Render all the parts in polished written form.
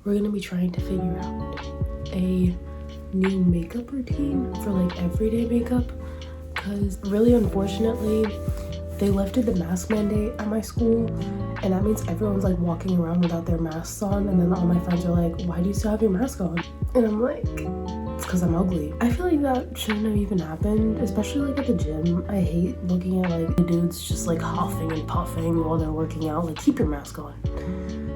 we're gonna be trying to figure out a new makeup routine for like everyday makeup, because really unfortunately they lifted the mask mandate at my school, and that means everyone's like walking around without their masks on, and then all my friends are like, why do you still have your mask on? And I'm like, it's because I'm ugly. I feel like that shouldn't have even happened, especially like at the gym. I hate looking at like the dudes just like huffing and puffing while they're working out. Like, keep your mask on.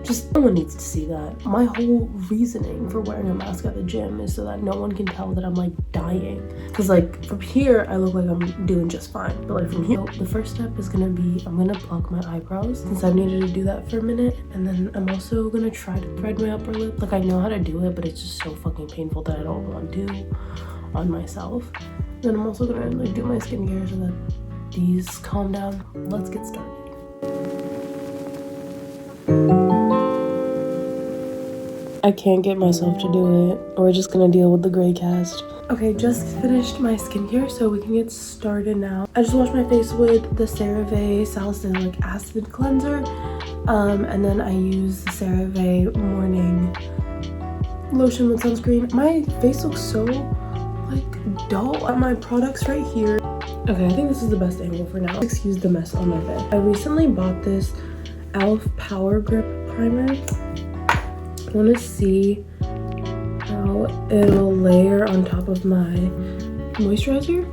Just no one needs to see that. My whole reasoning for wearing a mask at the gym is so that no one can tell that I'm like dying. Because like from here I look like I'm doing just fine, but like from here, the first step is gonna be I'm gonna pluck my eyebrows, since I've needed to do that for a minute. And then I'm also gonna try to thread my upper lip. Like, I know how to do it, but it's just so fucking painful that I don't want to on myself. Then I'm also gonna like do my skincare so that these calm down. Let's get started. I can't get myself to do it. We're just gonna deal with the gray cast. Okay, just finished my skincare, so we can get started now. I just washed my face with the CeraVe Salicylic Acid Cleanser. And then I use the CeraVe Morning Lotion with sunscreen. My face looks so like dull. My products right here. Okay, I think this is the best angle for now. Excuse the mess on my bed. I recently bought this e.l.f. Power Grip Primer. I want to see how it'll layer on top of my moisturizer,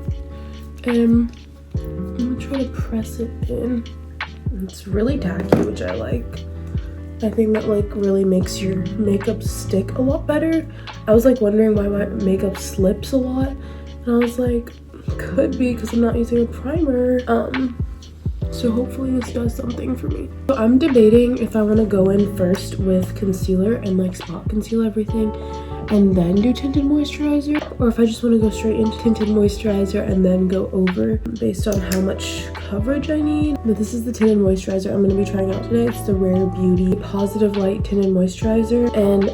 and I'm gonna try to press it in. It's really tacky, which I like. I think that like really makes your makeup stick a lot better. I was like wondering why my makeup slips a lot, and I was like, could be because I'm not using a primer. So hopefully this does something for me. So I'm debating if I want to go in first with concealer and like spot conceal everything and then do tinted moisturizer, or if I just want to go straight into tinted moisturizer and then go over based on how much coverage I need. But this is the tinted moisturizer I'm going to be trying out today. It's the Rare Beauty Positive Light Tinted Moisturizer, and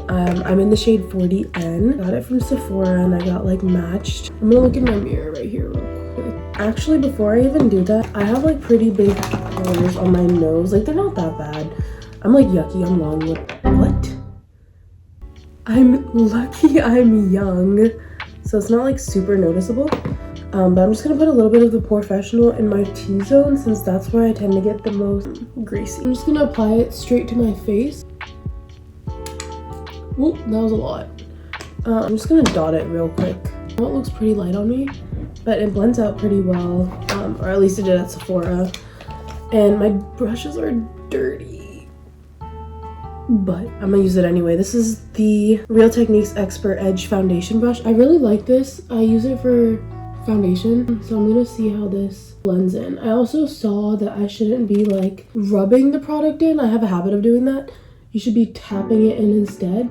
I'm in the shade 40N. Got it from Sephora and I got like matched. I'm gonna look in my mirror right here real quick. Actually, before I even do that, I have like pretty big hairs on my nose. Like, they're not that bad. I'm like yucky, I'm long. What? I'm lucky I'm young, so it's not like super noticeable. But I'm just gonna put a little bit of the Porefessional in my T-zone, since that's where I tend to get the most greasy. I'm just gonna apply it straight to my face. Whoop, that was a lot. I'm just gonna dot it real quick. It looks pretty light on me, but it blends out pretty well, or at least it did at Sephora. And my brushes are dirty, but I'm gonna use it anyway. This is the Real Techniques Expert Edge Foundation brush. I really like this. I use it for foundation, so I'm gonna see how this blends in. I also saw that I shouldn't be like rubbing the product in. I have a habit of doing that. You should be tapping it in instead.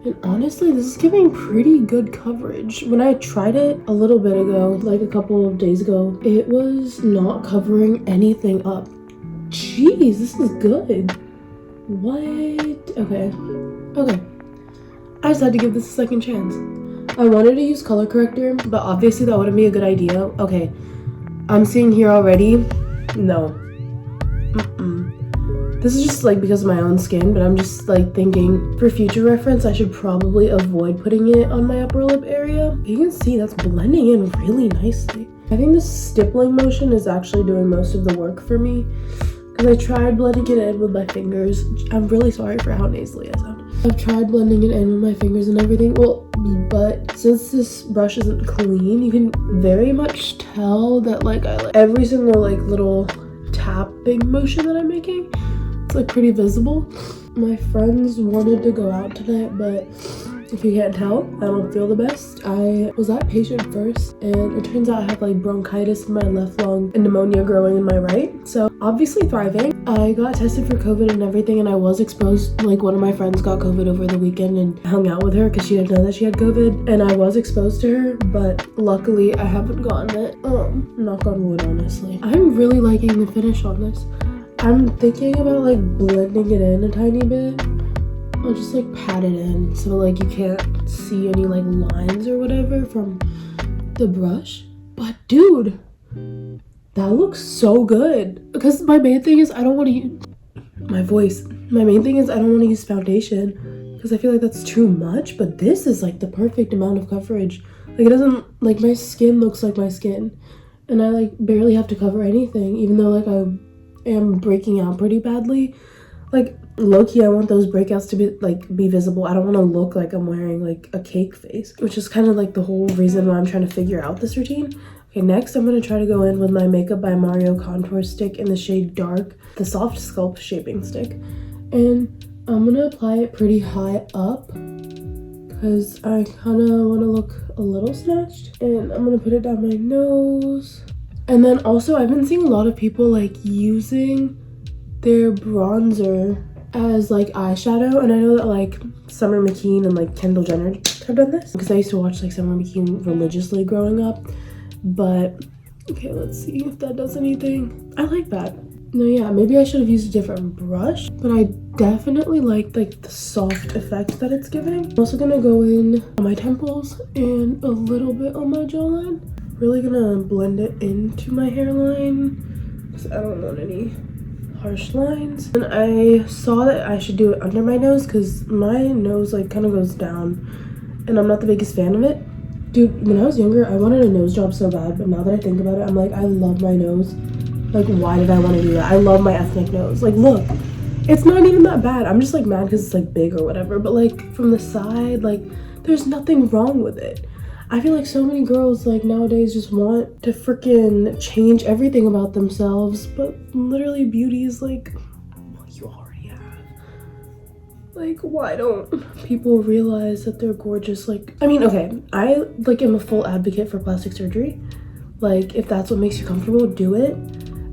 And honestly, this is giving pretty good coverage. When I tried it a little bit ago, like a couple of days ago, it was not covering anything up. Jeez, this is good. What? Okay. I just had to give this a second chance. I wanted to use color corrector, but obviously that wouldn't be a good idea. Okay, I'm seeing here already. No. This is just like because of my own skin, but I'm just like thinking for future reference, I should probably avoid putting it on my upper lip area. You can see that's blending in really nicely. I think the stippling motion is actually doing most of the work for me, because I tried blending it in with my fingers. I'm really sorry for how nasally I sound. I've tried blending it in with my fingers and everything. Well, but since this brush isn't clean, you can very much tell that like every single like little tapping motion that I'm making, it's like pretty visible. My friends wanted to go out tonight, but if you can't tell, I don't feel the best. I was at patient first, and it turns out I have like bronchitis in my left lung and pneumonia growing in my right. So obviously thriving. I got tested for COVID and everything, and I was exposed. Like, one of my friends got COVID over the weekend and hung out with her because she didn't know that she had COVID, and I was exposed to her, but luckily I haven't gotten it. Knock on wood, honestly. I'm really liking the finish on this. I'm thinking about like blending it in a tiny bit. I'll just like pat it in so like you can't see any like lines or whatever from the brush. But dude, that looks so good. Because my main thing is I don't want to use my voice. My main thing is I don't want to use foundation because I feel like that's too much, but this is like the perfect amount of coverage. Like it doesn't, like my skin looks like my skin, and I like barely have to cover anything, even though like I am breaking out pretty badly. Like low-key, I want those breakouts to be visible. I don't want to look like I'm wearing like a cake face, which is kind of like the whole reason why I'm trying to figure out this routine. Okay, next I'm going to try to go in with my Makeup by Mario contour stick in the shade Dark, the Soft Sculpt shaping stick. And I'm going to apply it pretty high up because I kind of want to look a little snatched. And I'm going to put it down my nose. And then also I've been seeing a lot of people like using their bronzer as like eyeshadow, and I know that like Summer McKeen and like Kendall Jenner have done this because I used to watch like Summer McKeen religiously growing up. But okay, let's see if that does anything. I like that. No, yeah, maybe I should have used a different brush, but I definitely like the soft effect that it's giving. I'm also gonna go in on my temples and a little bit on my jawline. Really gonna blend it into my hairline because I don't want any harsh lines. And I saw that I should do it under my nose because my nose like kind of goes down and I'm not the biggest fan of it. Dude, when I was younger, I wanted a nose job so bad, but now that I think about it, I'm like, I love my nose. Like, why did I want to do that? I love my ethnic nose. Like, look, it's not even that bad. I'm just like mad because it's like big or whatever, but like from the side, like there's nothing wrong with it. I feel like so many girls like nowadays just want to freaking change everything about themselves, but literally beauty is like what you already have. Like, why don't people realize that they're gorgeous? Like, I mean, okay, I like am a full advocate for plastic surgery. Like, if that's what makes you comfortable, do it.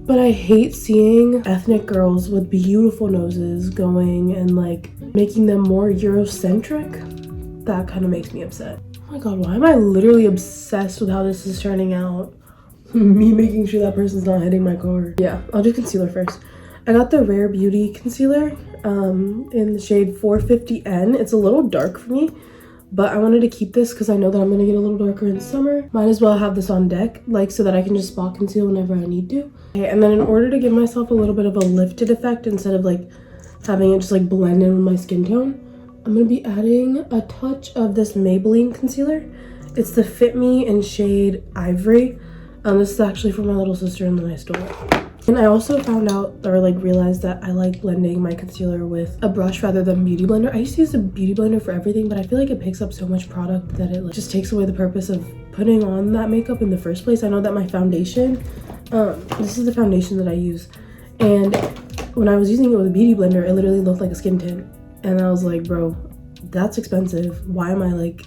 But I hate seeing ethnic girls with beautiful noses going and like making them more Eurocentric. That kind of makes me upset. Oh my god, why am I literally obsessed with how this is turning out? Me making sure that person's not hitting my car. Yeah, I'll do concealer first. I got the Rare Beauty concealer in the shade 450N. It's a little dark for me, but I wanted to keep this because I know that I'm going to get a little darker in summer. Might as well have this on deck, like so that I can just spot conceal whenever I need to. Okay, and then in order to give myself a little bit of a lifted effect instead of like having it just like blend in with my skin tone, I'm going to be adding a touch of this Maybelline Concealer. It's the Fit Me in shade Ivory. This is actually for my little sister and then I stole it. And I also found out or like realized that I like blending my concealer with a brush rather than beauty blender. I used to use a beauty blender for everything, but I feel like it picks up so much product that it like just takes away the purpose of putting on that makeup in the first place. I know that my foundation, this is the foundation that I use, and when I was using it with a beauty blender, it literally looked like a skin tint. And I was like, bro, that's expensive. Why am I like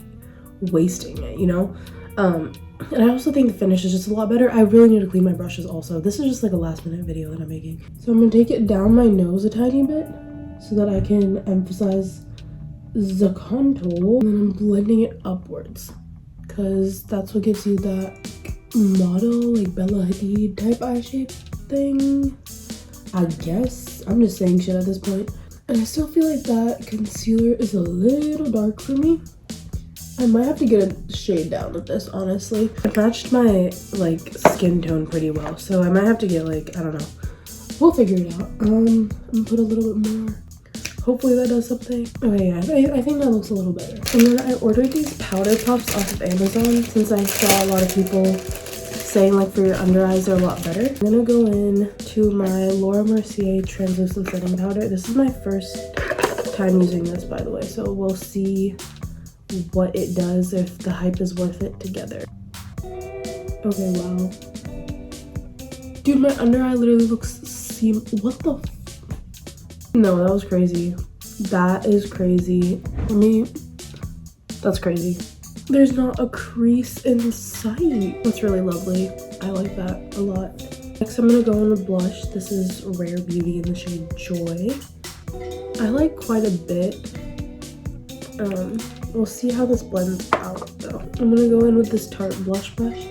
wasting it, you know? And I also think the finish is just a lot better. I really need to clean my brushes also. This is just like a last minute video that I'm making. So I'm gonna take it down my nose a tiny bit so that I can emphasize the contour. And then I'm blending it upwards because that's what gives you that model, like Bella Hadid type eye shape thing. I guess. I'm just saying shit at this point. And I still feel like that concealer is a little dark for me. I might have to get a shade down with this, honestly. I matched my like skin tone pretty well, so I might have to get like, I don't know. We'll figure it out. I'm gonna put a little bit more. Hopefully that does something. Okay, yeah, I think that looks a little better. And then I ordered these powder puffs off of Amazon since I saw a lot of people saying like for your under eyes they're a lot better. I'm gonna go in to my Laura Mercier translucent setting powder. This is my first time using this, by the way, so we'll see what it does, if the hype is worth it together. Okay, wow. Dude, my under eye literally looks what the no, that was crazy. That is crazy. For me, that's crazy. There's not a crease in sight. That's really lovely. I like that a lot. Next, I'm gonna go in with blush. This is Rare Beauty in the shade Joy. I like quite a bit. We'll see how this blends out though. I'm gonna go in with this Tarte blush brush,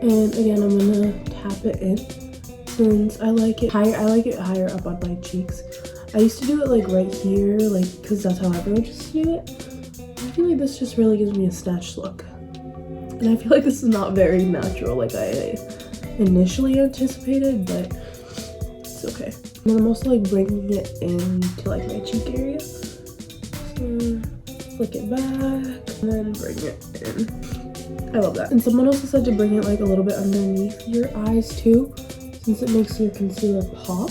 and again I'm gonna tap it in since I like it higher. I like it higher up on my cheeks. I used to do it like right here, like because that's how everyone used to do it. I feel like this just really gives me a snatched look, and I feel like this is not very natural like I initially anticipated, but it's okay. And then I'm also like bringing it into like my cheek area. So flick it back, and then bring it in. I love that. And someone also said to bring it like a little bit underneath your eyes too, since it makes your concealer pop.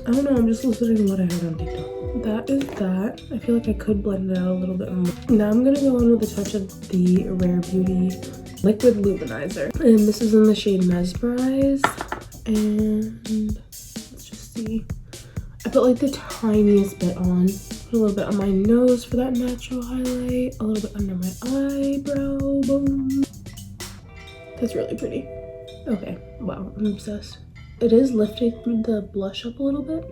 I don't know, I'm just listening to what I heard on TikTok. That is that. I feel like I could blend it out a little bit more. Now I'm gonna go in with a touch of the Rare Beauty Liquid Luminizer. And this is in the shade Mesmerize. And let's just see. I put like the tiniest bit on. Put a little bit on my nose for that natural highlight. A little bit under my eyebrow. Boom. That's really pretty. Okay, wow, I'm obsessed. It is lifting the blush up a little bit.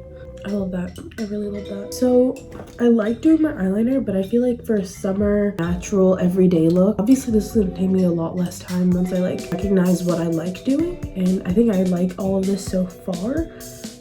I love that. I really love that. So I like doing my eyeliner, but I feel like for a summer natural everyday look, obviously this is gonna take me a lot less time once I like recognize what I like doing. And I think I like all of this so far.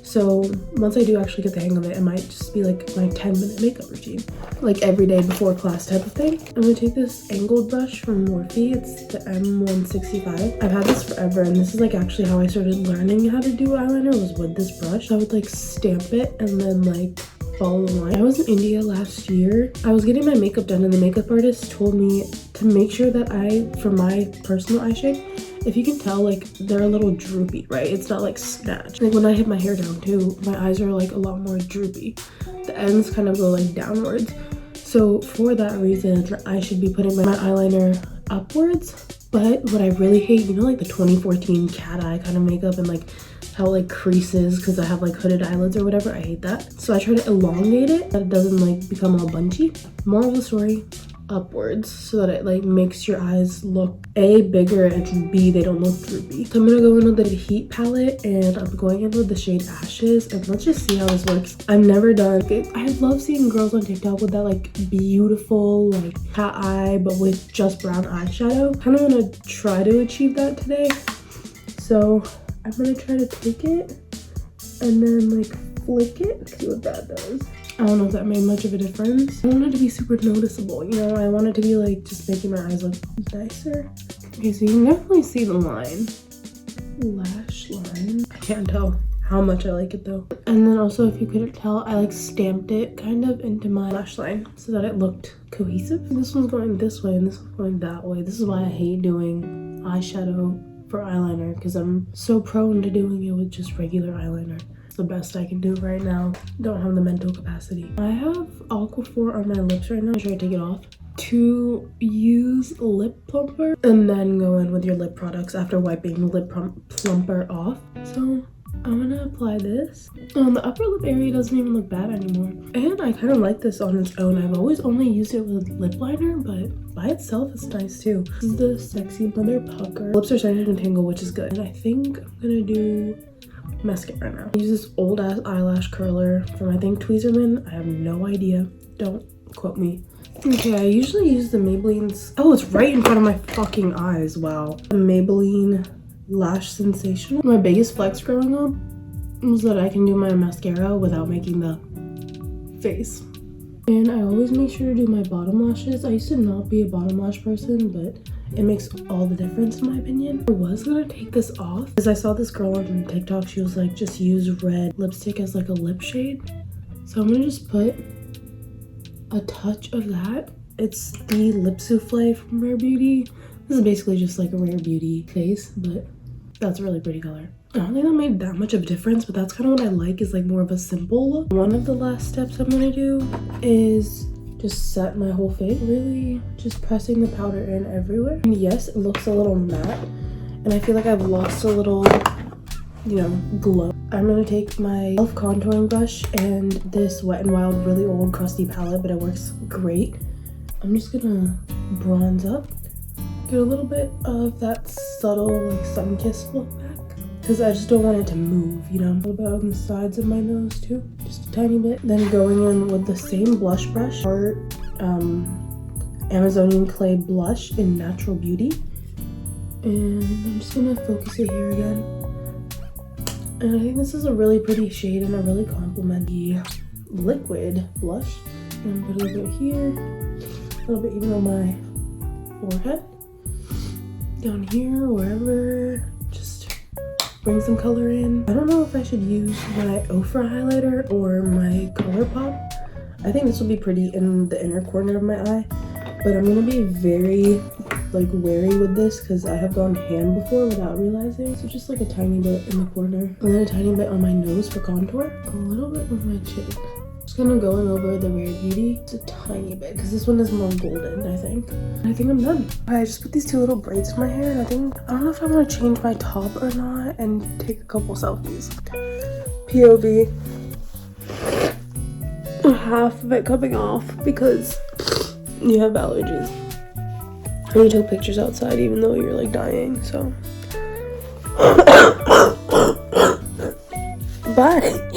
So once I do actually get the hang of it, it might just be like my 10-minute makeup routine, like every day before class type of thing. I'm gonna take this angled brush from Morphe. It's the M165. I've had this forever, and this is like actually how I started learning how to do eyeliner, was with this brush. I would like stamp it and then like follow the line. I was in India last year. I was getting my makeup done, and the makeup artist told me to make sure that for my personal eye shape, if you can tell, like they're a little droopy, right? It's not like snatched. Like when I hit my hair down too, my eyes are like a lot more droopy. The ends kind of go like downwards. So for that reason, I should be putting my eyeliner upwards. But what I really hate, you know, like the 2014 cat eye kind of makeup and like how like creases because I have like hooded eyelids or whatever. I hate that. So I try to elongate it, that it doesn't like become all bunchy. Moral of the story, upwards, so that it like makes your eyes look A, bigger, and B, they don't look droopy. So I'm gonna go in with the Heat palette, and I'm going in with the shade Ashes, and let's just see how this works. I've never done it. I love seeing girls on TikTok with that like beautiful like cat eye but with just brown eyeshadow. Kind of want to try to achieve that today, so I'm gonna try to take it and then like flick it, see what that does. I don't know if that made much of a difference. I want it to be super noticeable, you know? I want it to be like just making my eyes look nicer. Okay, so you can definitely see the line. Lash line. I can't tell how much I like it though. And then also, if you couldn't tell, I like stamped it kind of into my lash line so that it looked cohesive. This one's going this way and this one's going that way. This is why I hate doing eyeshadow for eyeliner, because I'm so prone to doing it with just regular eyeliner. The best I can do right now. Don't have the mental capacity. I have Aquaphor on my lips right now. Should I take it off? To use lip plumper and then go in with your lip products after wiping the lip plumper off. So I'm gonna apply this. The upper lip area doesn't even look bad anymore. And I kind of like this on its own. I've always only used it with lip liner, but by itself it's nice too. This is the Sexy Mother Pucker. Lips are starting to tingle, which is good. And I think I'm gonna do mascara now. I use this old ass eyelash curler from I think Tweezerman. I have no idea. Don't quote me. Okay, I usually use the Maybelline's. Oh, it's right in front of my fucking eyes. Wow. The Maybelline Lash Sensational. My biggest flex growing up was that I can do my mascara without making the face. And I always make sure to do my bottom lashes. I used to not be a bottom lash person, but it makes all the difference in my opinion. I was gonna take this off because I saw this girl on TikTok. She was like, just use red lipstick as like a lip shade. So I'm gonna just put a touch of that. It's the Lip Souffle from Rare Beauty. This is basically just like a Rare Beauty face, but that's a really pretty color. I don't think that made that much of a difference, but that's kind of what I like, is like more of a simple look. One of the last steps I'm gonna do is just set my whole face, really just pressing the powder in everywhere. And yes, it looks a little matte, and I feel like I've lost a little, you know, glow. I'm gonna take my e.l.f. contouring brush and this Wet n Wild really old crusty palette, but it works great. I'm just gonna bronze up, get a little bit of that subtle like sun-kissed look back, because I just don't want it to move, you know. A little bit on the sides of my nose too, just a tiny bit. Then going in with the same blush brush, or Amazonian Clay blush in Natural Beauty, and I'm just gonna focus it here again. And I think this is a really pretty shade, and I really compliment the liquid blush. And put a little bit here, a little bit even on my forehead, down here, wherever. Just bring some color in. I don't know if I should use my Ofra highlighter or my ColourPop. I think this will be pretty in the inner corner of my eye, but I'm gonna be very like wary with this because I have gone ham before without realizing. So just like a tiny bit in the corner, and then a tiny bit on my nose for contour, a little bit on my chin. Just gonna going over the Rare Beauty just a tiny bit because this one is more golden, I think. And I think I'm done. I just put these two little braids in my hair, and I don't know if I want to change my top or not and take a couple selfies. POV. Half of it coming off because you have allergies. And you took pictures outside even though you're like dying, so. Bye.